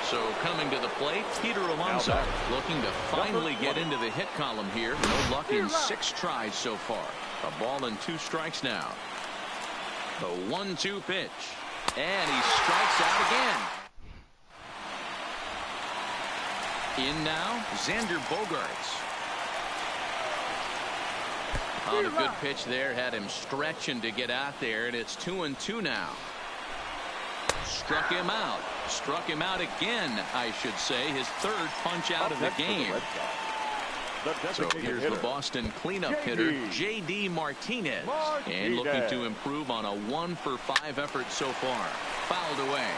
So coming to the plate, Peter Alonso looking to finally get into the hit column here. No luck in 6 tries so far. A ball and 2 strikes now. The 1-2 pitch. And he strikes out again. In now, Xander Bogaerts. On a good pitch there, had him stretching to get out there, and it's 2-2 now. Struck him out. Struck him out again, I should say. His 3rd punch out of the game. So here's the Boston cleanup hitter, J.D. Martinez. And looking to improve on a 1 for 5 effort so far. Fouled away.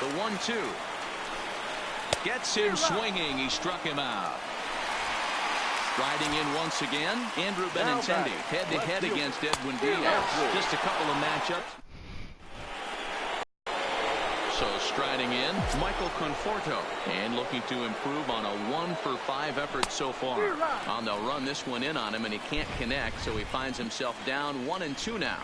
The 1-2. Gets him swinging. He struck him out. Striding in once again, Andrew Benintendi, head-to-head against Edwin Diaz. Just a couple of matchups. So striding in, Michael Conforto, and looking to improve on a 1-for-5 effort so far. They'll run this one in on him, and he can't connect, so he finds himself down 1-2 now.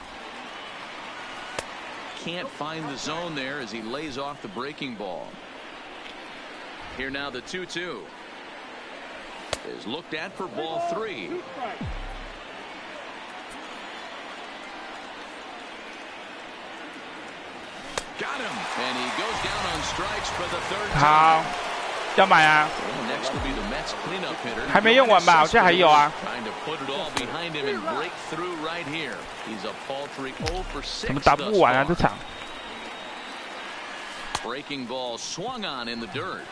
Can't find the zone there as he lays off the breaking ball. Here now the 2-2 is looked at for ball 3. Got him, and he goes down on strikes for the third time. 好，要买啊！ Next will be the Mets cleanup hitter. 还没用完吧？好像还有啊。 Trying to put it all behind him and break through right here. He's a paltry 0 for 6. 怎么打不完啊？这场。 Breaking ball swung on in the dirt.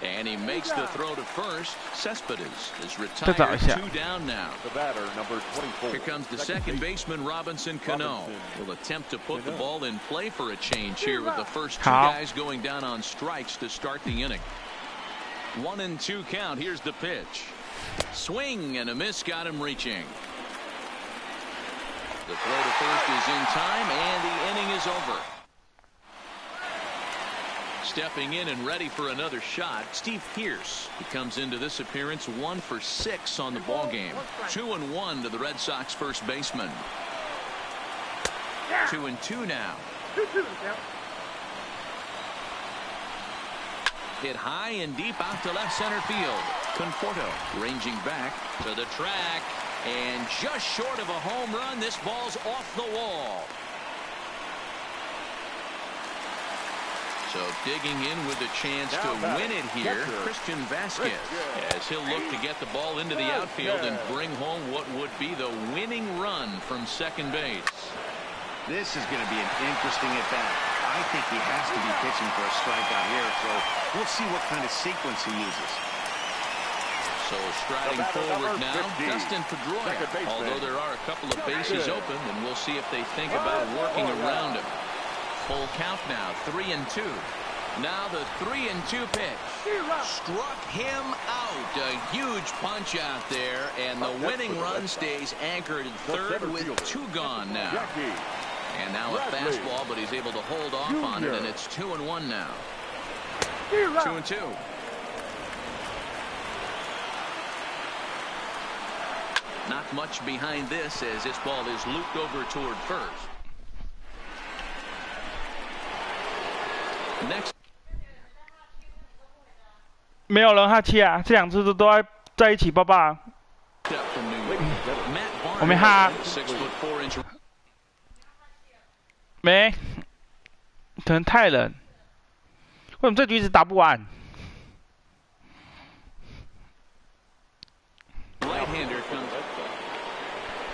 And he makes the throw to first. Cespedes is retired 2 down now. The batter, number 24. Here comes the second baseman, Robinson Cano. Will attempt to put the ball in play for a change here with the first 2 guys going down on strikes to start the inning. 1-2 count. Here's the pitch. Swing and a miss got him reaching. The throw to first is in time, and the inning is over. Stepping in and ready for another shot, Steve Pearce. He comes into this appearance 1 for 6 on the ball game. 2-1 to the Red Sox first baseman. 2-2 now. Hit high and deep out to left center field. Conforto ranging back to the track, and just short of a home run. This ball's off the wall. So digging in with a chance to win it here, Christian Vasquez, as he'll look to get the ball into the outfield and bring home what would be the winning run from second base. This is going to be an interesting at-bat. I think he has to be pitching for a strikeout here, so we'll see what kind of sequence he uses. So striding forward now, Dustin Pedroia. Although there are a couple of bases open, and we'll see if they think about working around him. Full count now, 3-2. Now the 3-2 pitch. Struck him out. A huge punch out there, and the winning run stays anchored at third with 2 gone now. And now a fastball, but he's able to hold off on it, and it's 2-1 now. 2-2. Not much behind this as this ball is looped over toward first. Next. 没有人哈气啊，这2次都在一起抱抱啊。我没哈。没，可能太冷。为什么这局一直打不完？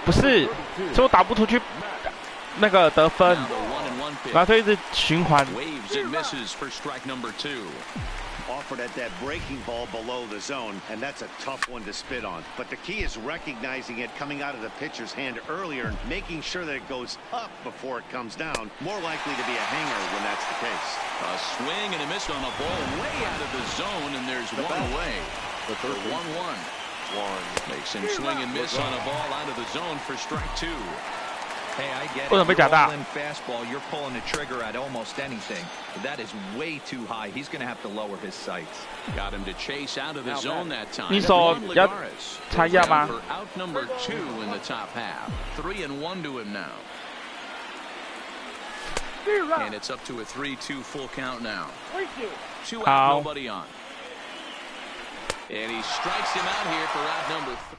不是，是我打不出去那个得分，然后就一直循环。Offered at that breaking ball below the zone, and that's a tough one to spit on. But the key is recognizing it coming out of the pitcher's hand earlier and making sure that it goes up before it comes down. More likely to be a hanger when that's the case. A swing and a miss on a ball way out of the zone, and there's one away. The 1-1. Makes him swing and miss on a ball out of the zone for strike 2. Hey, I get it. You're in fastball. You're pulling the trigger at almost anything. That is way too high. He's going to have to lower his sights. Got him to chase out of the zone that time. 你手要擦药吗 for out number 2 in the top half. 3-1 to him now. And it's up to a 3-2 full count now. 2 out, nobody on. And he strikes him out here for out number 3.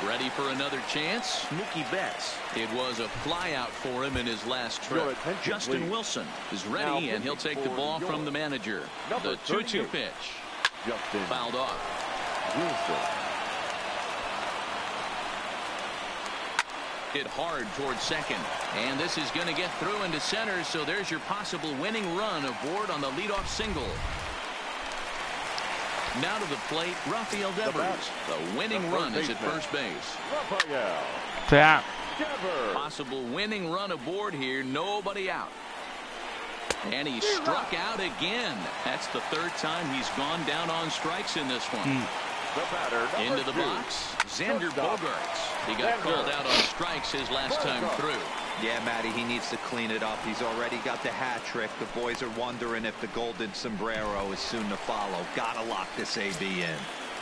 Ready for another chance? Mookie Betts. It was a flyout for him in his last trip. Justin Wilson is ready, and he'll take the ball from the manager. The 2-2 pitch. Fouled off. Hit hard towards second. And this is going to get through into center, so there's your possible winning run aboard on the leadoff single. Now to the plate, Rafael Devers. The winning run is at first base. Yeah. Possible winning run aboard here, nobody out. And he struck out again. That's the third time he's gone down on strikes in this one. The batter, Into the box, Xander Bogaerts. He got called out on strikes his last time through. Yeah, Matty, he needs to clean it up. He's already got the hat trick. The boys are wondering if the golden sombrero is soon to follow. Gotta lock this AB in.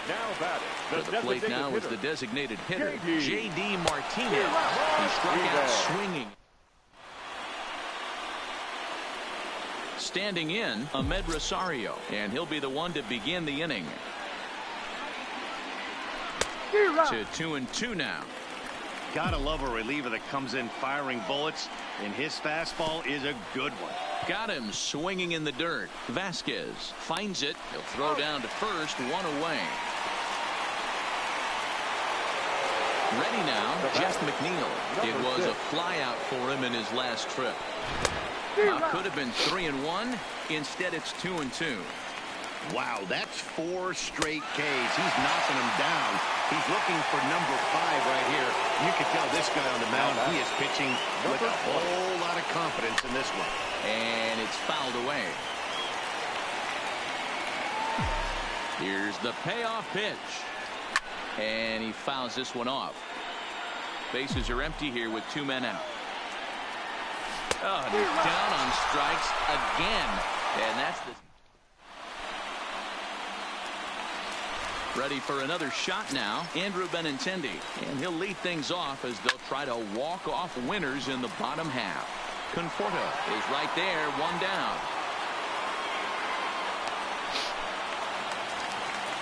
Now batting. To the plate now is the designated hitter, J.D. Martinez. He struck out swinging. Standing in, Ahmed Rosario, and he'll be the one to begin the inning. To 2-2 now. Gotta love a reliever that comes in firing bullets, and his fastball is a good one. Got him swinging in the dirt. Vasquez finds it. He'll throw down to first, one away. Ready now, Jeff McNeil. It was a fly out for him in his last trip. Could have been 3-1. Instead, it's 2-2. Wow, that's 4 straight Ks. He's knocking them down. He's looking for number 5 right here. You can tell this guy on the mound, he is pitching with a whole lot of confidence in this one. And it's fouled away. Here's the payoff pitch. And he fouls this one off. Bases are empty here with 2 men out. Oh, and he's down on strikes again. And that's the... Ready for another shot now, Andrew Benintendi. And he'll lead things off as they'll try to walk off winners in the bottom half. Conforto is right there, 1 down.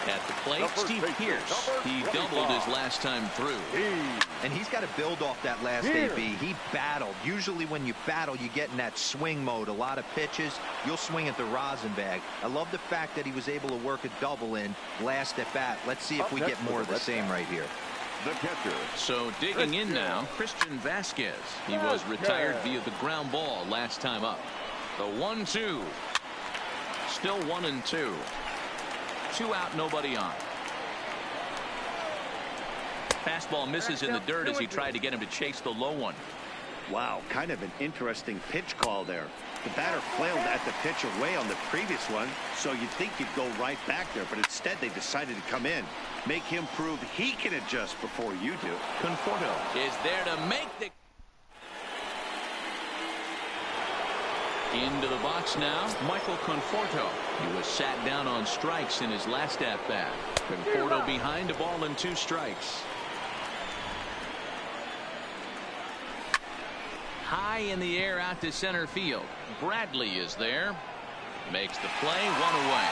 At the plate, Steve Pearce. He doubled his last time through. And he's got to build off that last AB. He battled. Usually when you battle, you get in that swing mode. A lot of pitches, you'll swing at the rosin bag. I love the fact that he was able to work a double in last at bat. Let's see if we get more of the same right here. The catcher. So digging in now, Christian Vasquez. He was retired via the ground ball last time up. The 1-2. Still 1-2. 2 out, nobody on. Fastball misses in the dirt as he tried to get him to chase the low one. Wow, kind of an interesting pitch call there. The batter flailed at the pitch away on the previous one, so you'd think he'd go right back there, but instead they decided to come in. Make him prove he can adjust before you do. Conforto is there to make the... Into the box now, Michael Conforto. He was sat down on strikes in his last at-bat. Conforto behind, a ball and 2 strikes. High in the air out to center field. Bradley is there. Makes the play, 1 away.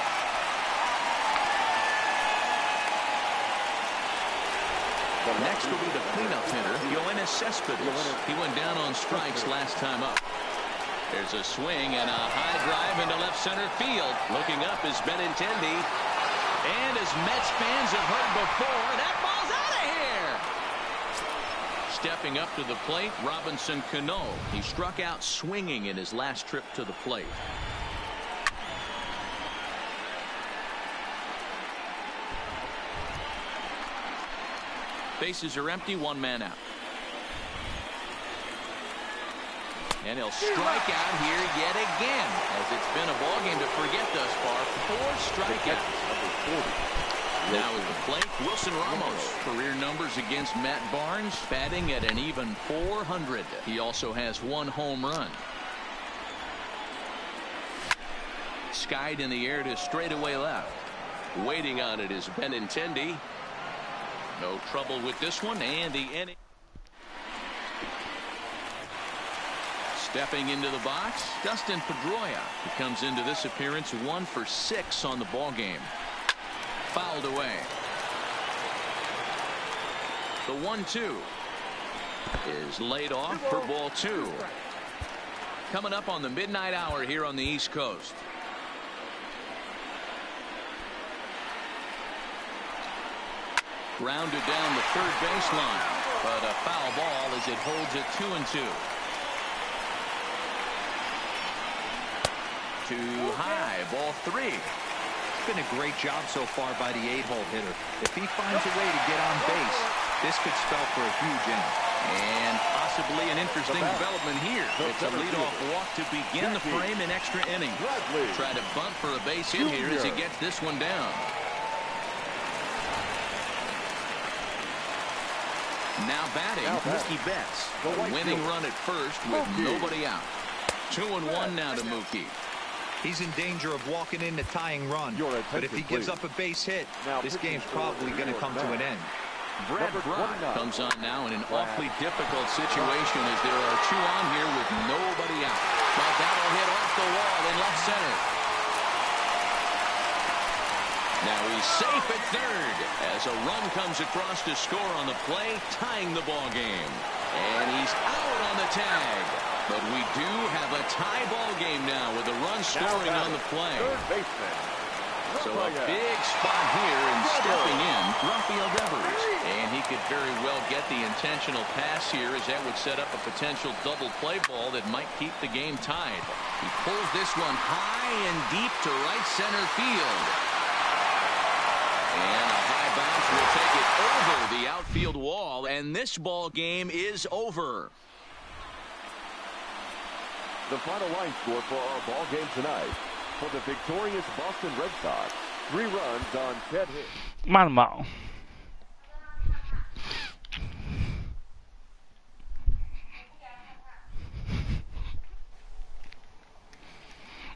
Next will be the cleanup hitter, Yoenis Cespedes. He went down on strikes last time up. There's a swing and a high drive into left center field. Looking up is Benintendi. And as Mets fans have heard before, that ball's out of here. Stepping up to the plate, Robinson Cano. He struck out swinging in his last trip to the plate. Bases are empty, 1 man out. And he'll strike out here yet again, as it's been a ballgame to forget thus far. 4 strikeouts. Now at the plate, Wilson Ramos. Career numbers against Matt Barnes, batting at an even .400. He also has 1 home run. Skied in the air to straightaway left. Waiting on it is Benintendi. No trouble with this one, and the inning. Stepping into the box, Dustin Pedroia. He comes into this appearance 1 for 6 on the ball game. Fouled away. The 1-2 is laid off for ball 2. Coming up on the midnight hour here on the East Coast. Grounded down the third baseline, but a foul ball as it holds it 2-2. Too high, ball 3. It's been a great job so far by the 8-hole hitter. If he finds a way to get on base, this could spell for a huge inning. And possibly an interesting development here. It's a leadoff walk to begin the frame in extra innings. Try to bunt for a base hit here as he gets this one down. Now batting, Mookie Betts. A winning run at first with nobody out. 2-1 now to Mookie. He's in danger of walking in the tying run. But if he gives up a base hit, this game's probably going to come to an end. Brett Brott comes on now in an awfully difficult situation as there are 2 on here with nobody out. But that'll hit off the wall in left center. Now he's safe at third as a run comes across to score on the play, tying the ball game. And he's out on the tag. But we do have a tie ball game now with a run scoring on the play. So a big spot here and stepping in, Rafael Devers. And he could very well get the intentional pass here as that would set up a potential double play ball that might keep the game tied. He pulls this one high and deep to right center field. And a high bounce will take it over the outfield wall, and this ball game is over. The final line score for our ball game tonight. For the victorious Boston Red Sox, 3 runs on 10 hits.慢跑。